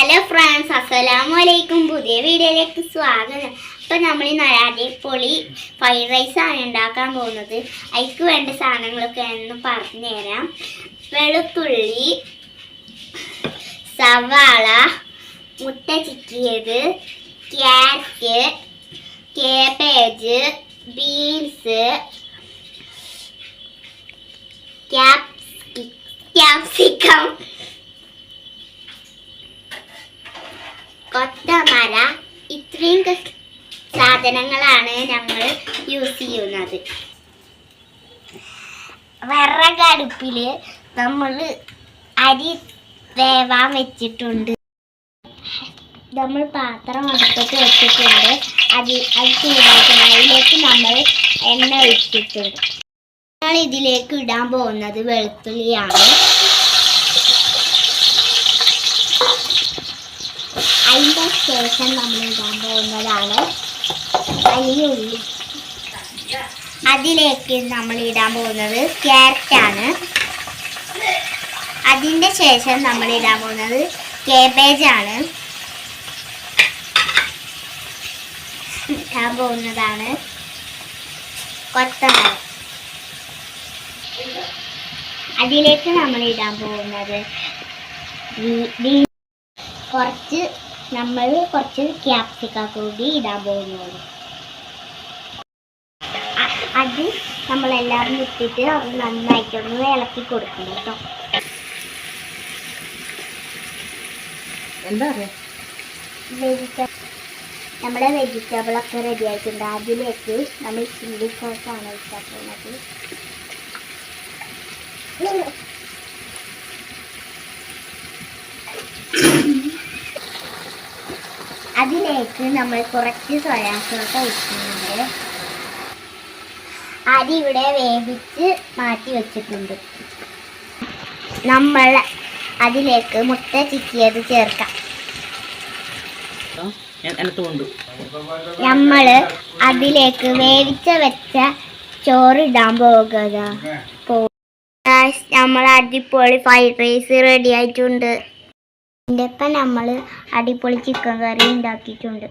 Hello friends, അസ്സലാമലൈക്കും. പുതിയ വീഡിയോയിലേക്ക് സ്വാഗതം. അപ്പോൾ നമ്മൾ ഈ അടിപൊളി ഫ്രൈഡ് റൈസ് ആണ് ഉണ്ടാക്കാൻ പോകുന്നത്. അതിക്ക് വേണ്ട സാധനങ്ങളൊക്കെ എന്ന് പറഞ്ഞു തരാം. വെളുത്തുള്ളി, സവാള, മുട്ട ചിക്കിയത്, ക്യാരറ്റ്, കേബേജ്, ബീൻസ്, ക്യാപ്സിക്കം, കൊത്തമര. ഇത്രയും സാധനങ്ങളാണ് ഞങ്ങൾ യൂസ് ചെയ്യുന്നത്. വിറകടുപ്പിൽ നമ്മൾ അരി വേവാൻ വെച്ചിട്ടുണ്ട്. നമ്മൾ പാത്രം അടുപ്പത്ത് വെച്ചിട്ടുണ്ട്. അത് ചൂടാക്കണം. അതിലേക്ക് നമ്മൾ എണ്ണ ഒഴിച്ചിട്ടുണ്ട്. നമ്മൾ ഇതിലേക്ക് ഇടാൻ പോകുന്നത് വെളുത്തുള്ളിയാണ്. അതിൻ്റെ ശേഷം നമ്മൾ ഇടാൻ പോകുന്നതാണ് വലിയ ഉള്ളി. അതിലേക്ക് നമ്മൾ ഇടാൻ പോകുന്നത് ക്യാരറ്റാണ്. അതിൻ്റെ ശേഷം നമ്മൾ ഇടാൻ പോകുന്നത് കേബേജാണ്. ഇടാൻ പോകുന്നതാണ് കൊത്തമര. അതിലേക്ക് നമ്മൾ ഇടാൻ പോകുന്നത് കുറച്ച് ക്യാപ്സിക്കം കൂടി ഇടാൻ പോകുന്നത്. അത് നമ്മളെല്ലാം ഇട്ടിട്ട് അത് നന്നായിട്ടൊന്ന് ഇളക്കി കൊടുക്കണം കേട്ടോ. എന്താ പറയുക, നമ്മുടെ വെജിറ്റബിളൊക്കെ റെഡി ആയിട്ടുണ്ട്. അതിലേക്ക് നമ്മൾ ചില്ലി സോസാണ് ഒഴിക്കാൻ പോകുന്നത്. അതിലേക്ക് നമ്മൾ കുറച്ച് സോയാ സോസ് ഒഴിക്കുന്നുണ്ട്. അരി ഇവിടെ വേവിച്ച് മാറ്റി വെച്ചിട്ടുണ്ട്. നമ്മൾ അതിലേക്ക് മുട്ട ചിക്കിയത് ചേർക്കാം. നമ്മൾ അതിലേക്ക് വേവിച്ച വെച്ച ചോറിടാൻ പോകുക. നമ്മൾ അടിപൊളി ഫ്രൈഡ് റൈസ് റെഡി ആയിട്ടുണ്ട്. ഇതിൻ്റെ ഒപ്പം നമ്മൾ അടിപൊളി ചിക്കൻ കറി ഉണ്ടാക്കിയിട്ടുണ്ട്.